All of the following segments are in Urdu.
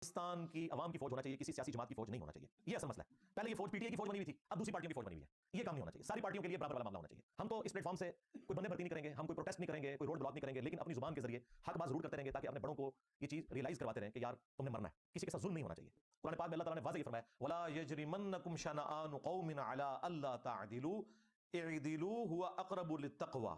پاکستان کی عوام کی فوج ہونا چاہیے, کسی سیاسی جماعت کی فوج نہیں ہونا چاہیے. یہ اصل مسئلہ ہے. پہلے یہ فوج پی ٹی آئی کی فوج بنی ہوئی تھی, اب دوسری پارٹیوں کی فوج بنی ہوئی ہے. یہ کام نہیں ہونا چاہیے. ساری پارٹیوں کے لیے برابر والا معاملہ ہونا چاہیے. ہم تو اس پلیٹ فارم سے کوئی بندے بھرتی نہیں کریں گے, ہم کوئی پروٹیسٹ نہیں کریں گے, کوئی روڈ بلاک نہیں کریں گے, لیکن اپنی زبان کے ذریعے حق بات ضرور کرتے رہیں گے تاکہ اپنے بڑوں کو یہ چیز ریئلائز کرواتے رہیں کہ یار تم نے مرنا ہے, کسی کے ساتھ ظلم نہیں ہونا چاہیے. قرآن پاک میں اللہ تعالیٰ نے واضح فرمایا وَلَا يَجْرِمَنَّكُمْ شَنَآنُ قَوْمٍ عَلَىٰ أَلَّا تَعْدِلُوا اعْدِلُوا هُوَ أَقْرَبُ لِلتَّقْوَىٰ.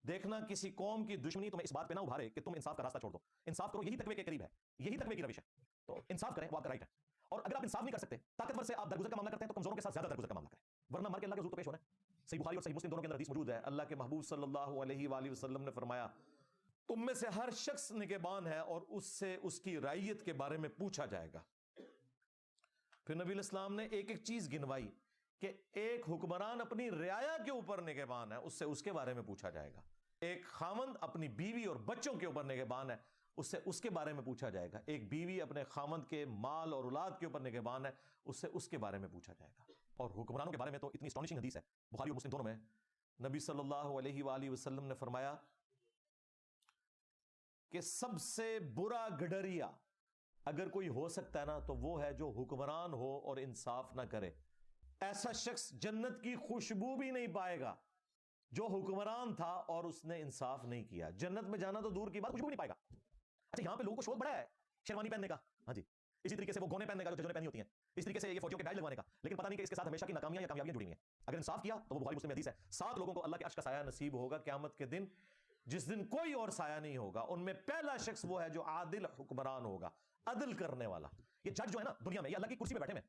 دیکھنا کسی قوم کی دشمنی تمہیں اس بات پہ نہ ابھارے کہ تم انصاف کا راستہ چھوڑ دو. انصاف کرو, یہی تقوی کے قریب ہے, یہی تقوی کی روش ہے. تو انصاف کریں, وہ آپ کا رائٹ ہے. اور اگر آپ انصاف نہیں کر سکتے, طاقتور سے آپ درگزر کا معاملہ کرتے ہیں, تو کمزوروں کے ساتھ زیادہ درگزر کا معاملہ کریں, ورنہ مر کے اللہ کے حضور تو پیش ہونا ہے. صحیح بخاری اور صحیح مسلم دونوں کے اندر حدیث موجود ہے. اللہ کے محبوب صلی اللہ علیہ وآلہ وسلم نے فرمایا تم میں سے ہر شخص نگہبان ہے اور اس سے اس کی رعیت کے بارے میں پوچھا جائے گا. پھر نبی علیہ السلام نے ایک ایک چیز گنوائی کہ ایک حکمران اپنی رعایا کے اوپر نگہبان ہے, اس سے اس کے بارے میں پوچھا جائے گا. ایک خاوند اپنی بیوی اور بچوں کے اوپر نگہبان ہے, اس سے اس کے بارے میں پوچھا جائے گا. ایک بیوی اپنے خاوند کے مال اور اولاد کے اوپر نگہبان ہے, اس سے اس کے بارے میں پوچھا جائے گا. اور حکمرانوں کے بارے میں تو اتنی اسٹانشنگ حدیث ہے, بخاری اور مسلم دونوں میں. نبی صلی اللہ علیہ وآلہ وسلم نے فرمایا کہ سب سے برا گڈریا اگر کوئی ہو سکتا ہے نا, تو وہ ہے جو حکمران ہو اور انصاف نہ کرے. ایسا شخص جنت کی خوشبو بھی نہیں پائے گا جو حکمران تھا اور اس نے انصاف نہیں کیا. جنت میں جانا تو دور کی بات, خوشبو بھی نہیں پائے گا. اچھا یہاں پہ لوگوں کو شوق بڑا ہے شیروانی پہننے کا, ہاں جی, اسی طریقے سے وہ گونے پہننے کا جو ججوں نے پہنی ہوتی ہیں, اس طریقے سے یہ فوجیوں کے بیج لگوانے کا, لیکن پتہ نہیں کہ اس کے ساتھ ہمیشہ کی ناکامیاں یا کامیابیاں جڑی ہوئی ہیں. اگر انصاف کیا تو وہ بخاری مسلم حدیث ہے, 7 لوگوں کو اللہ کے عرش کا سایہ نصیب ہوگا قیامت کے دن, جس دن کوئی اور سایہ نہیں ہوگا. ان میں پہلا شخص وہ ہے جو عادل حکمران ہوگا, عدل کرنے والا. یہ جج جو ہے نا دنیا میں, یہ اللہ کی کرسی پہ بیٹھے ہیں,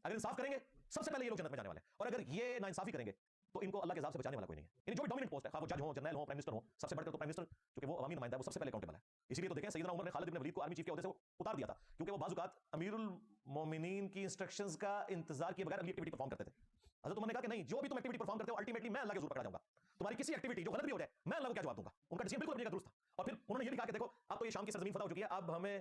اگر انصاف کریں گے سب سے پہلے یہ لوگ جنت میں جانے والے ہیں. اور اگر یہ ناانصافی کریں گے تو ان کو اللہ کے عذاب سے بچانے والا کوئی نہیں ہے. یعنی جو بھی ڈومیننٹ پوسٹ ہے, خواہ وہ جج ہوں, جنرل ہوں, پرائم منسٹر ہوں, سب سے بڑھ کر تو پرائم منسٹر کیونکہ وہ عوامی نمائندہ ہے, وہ سب سے پہلے اکاؤنٹیبل ہے. اسی لیے تو دیکھیں سیدنا عمر نے خالد بن ولید کو آرمی چیف کے عہدے سے اتار دیا تھا, کیونکہ وہ بعض اوقات امیر المومنین کی انسٹرکشنز کا انتظار کیے بغیر اگلی ایکٹیویٹی پرفارم کرتے تھے. حضرت عمر نے کہا کہ نہیں, جو بھی تم ایکٹیویٹی پرفارم کرتے ہو الٹیمیٹلی میں اللہ کے حضور پکڑا جاؤں گا. تمہاری کسی ایکٹیویٹی جو غلط بھی ہو جائے میں اللہ کو کیا جواب دوں گا. ان کا ڈیسیژن بالکل اپنی جگہ درست تھا. اور پھر انہوں نے یہ بھی کہا کہ دیکھو اب تو یہ شام کی سرزمین فتح ہو چکی ہے, اب ہمیں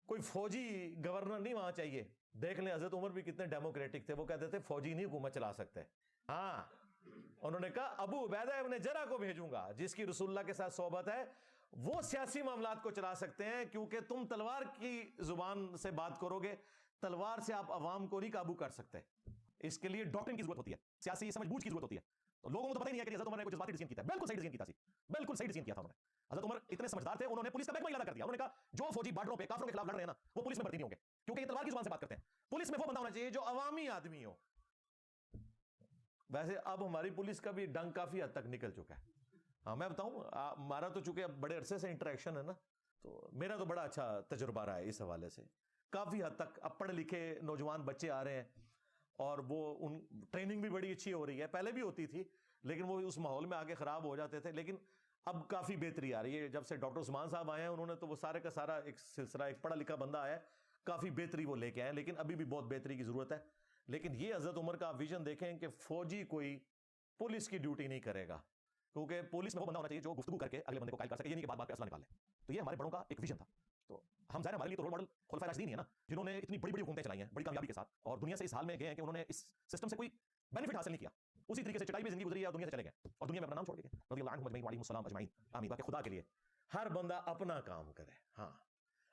کوئی فوجی گورنر نہیں وہاں چاہیے. دیکھ لیں حضرت عمر بھی کتنے ڈیموکریٹک تھے, وہ کہتے تھے فوجی نہیں حکومت چلا سکتے. ہاں, انہوں نے کہا ابو عبیدہ ابن جرح کو بھیجوں گا, جس کی رسول اللہ کے ساتھ صحبت ہے, وہ سیاسی معاملات کو چلا سکتے ہیں, کیونکہ تم تلوار کی زبان سے بات کرو گے, تلوار سے آپ عوام کو نہیں قابو کر سکتے. اس کے لیے ڈاکٹرن کی ضرورت ہوتی ہے, سیاسی سمجھ بوجھ کی ضرورت ہوتی ہے. تو لوگوں کو تو پتہ ہی نہیں ہے کہ حضرت عمر نے کوئی جذباتی ڈیسیژن کیا تھا. بالکل صحیح ڈیسیژن کیا تھا, بالکل صحیح ڈیسیژن کیا تھا انہوں نے. حضرت عمر اتنے سمجھدار تھے, انہوں نے پولیس کا محکمہ اعلان کر دیا. انہوں نے کہا جو فوجی بارڈروں پہ کافروں کے خلاف لڑ رہے ہیں نا, وہ پولیس میں بھرتی نہیں ہوں گے, کیونکہ یہ تلوار کی زبان سے بات کرتے ہیں. پولیس میں وہ بندہ ہونا چاہیے جو عوامی آدمی ہو. ویسے اب ہماری پولیس کا بھی ڈنگ کافی حد تک نکل چکا ہے. ہاں میں بتاؤں, ہمارا تو چونکہ اب بڑے عرصے سے انٹریکشن ہے نا, تو میرا تو بڑا اچھا تجربہ رہا ہے اس حوالے سے. کافی حد تک اب پڑھے لکھے نوجوان بچے آ رہے ہیں, اور وہ ان ٹریننگ بھی بڑی اچھی ہو رہی ہے. پہلے بھی ہوتی تھی لیکن وہ اس ماحول میں آگے خراب ہو جاتے تھے, لیکن اب کافی بہتری آ رہی ہے. جب سے ڈاکٹر عثمان صاحب آئے ہیں, انہوں نے تو وہ سارے کا سارا ایک سلسلہ, ایک پڑھا لکھا بندہ آیا ہے, کافی بہتری وہ لے کے آئے, لیکن ابھی بھی بہت بہتری کی ضرورت ہے. لیکن یہ حضرت عمر کا ویژن دیکھیں کہ فوجی کوئی پولیس کی ڈیوٹی نہیں کرے گا, کیونکہ پولیس میں وہ بندہ ہونا چاہیے جو گفتگو کر کے اگلے بندے کو قائل کر سکے, یہ نہیں کہ بات بات پہ اسلحہ نکال لے. تو یہ ہمارے بڑوں کا ایک ویژن تھا. تو ہم ظاہر ہمارے لیے تو رول ماڈل خلفائے راشدین ہی ہے نا, جنہوں نے اتنی بڑی بڑی حکومتیں چلائی ہیں بڑی کامیابی کے ساتھ, اور دنیا سے اس حال میں گئے ہیں کہ انہوں نے اس سسٹم سے کوئی بینیفٹ حاصل نہیں کیا. اسی طریقے سے چٹائی میں زندگی گزری ہے اور دنیا سے چلے گئے, اور دنیا میں اپنا نام چھوڑ کے گئے رضی اللہ عنہم اجمعین وعلیہم السلام اجمعین. آمین. باقی خدا کے لیے ہر بندہ اپنا کام کرے. ہاں,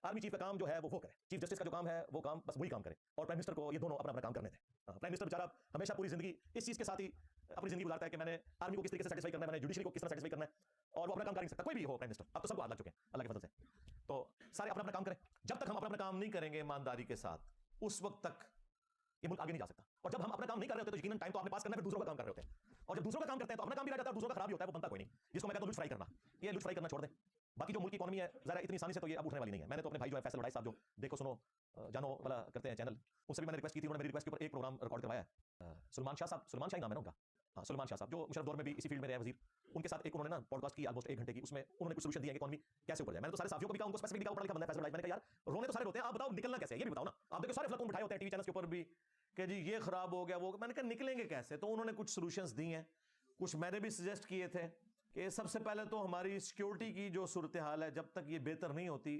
آرمی چیف کا کام جو ہے وہ کرے, چیف جسٹس کا جو کام ہے وہ کام بس وہی کام کرے, اور پرائم منسٹر کو یہ دونوں اپنا اپنا کام کرنے دیں. پرائم منسٹر بیچارہ ہمیشہ پوری زندگی اس چیز کے ساتھ ہی اپنی زندگی گزارتا ہے کہ میں نے آرمی کو کس طریقے سے سیٹسفائی کرنا ہے, میں نے جوڈیشری کو کس طرح سیٹسفائی کرنا ہے, اور وہ اپنا کام کر نہیں سکتا. کوئی بھی ہو پرائم منسٹر, اب تو سب کو لگ چکے ہیں اللہ کے فضل سے. تو سارے اپنا اپنا کام کریں. جب تک ہم اپنا اپنا کام نہیں کریں گے ایمانداری کے ساتھ, اس وقت تک یہ ملک آگے نہیں جا سکتا. اور جب ہم اپنا کام نہیں کر رہے ہوتے تو یقیناً ٹائم تو آپ نے پاس کرنا ہے, پھر دوسروں کا کام کر رہے ہوتے ہیں, اور جب دوسروں کا کام کرتے ہیں تو اپنا کام بھی رہ جاتا ہے, اور دوسروں کا خراب بھی ہوتا ہے, وہ بنتا کوئی نہیں. جس کو میں کہتا ہوں لوٹ فرائی کرنا, یہ لوٹ فرائی کرنا چھوڑ دیں. باقی جو ملک کی اکانومی ہے ذرا اتنی آسانی سے تو یہ اب اٹھنے والی نہیں ہے. میں نے تو اپنے بھائی جو ہے فیصل وڈائی صاحب جو دیکھو سنو جانو والا کرتے ہیں چینل, ان سے بھی میں نے ریکویسٹ کی تھی, انہوں نے میری ریکویسٹ کے اوپر ایک پروگرام ریکارڈ کروایا ہے. سلمان شاہ صاحب, سلمان شاہ نام ہے نا ان کا, ہاں سلمان شاہ صاحب جو مشرف دور میں بھی اسی فیلڈ میں رہے وزیر, ان کے ساتھ ایک انہوں نے نا پوڈ کاسٹ کی آلموسٹ 1 گھنٹے کی. اس میں انہوں نے کچھ سولوشن دیا کہ اکانومی کیسے اوپر جائے. میں نے تو سارے صحافیوں کو بھی کہا, ان کو اسپیسیفکلی کہا اوپر لکھا بندہ ہے فیصل وڈائی, میں نے کہا یار رونے تو سارے ہوتے ہیں, آپ بتاؤ نکلنا کیسے ہے, یہ بھی بتاؤ نا. آپ دیکھو سارے فلکون بٹھائے ہوتے ہیں ٹی وی چینلز کے اوپر بھی کہ جی یہ خراب ہو گیا وہ, میں نے کہا نکلیں گے کیسے. تو انہوں نے کچھ سولوشنز دی ہیں, کچھ میں نے بھی سجیسٹ کیے تھے کہ سب سے پہلے تو ہماری سیکیورٹی کی جو صورتحال ہے جب تک یہ بہتر نہیں ہوتی,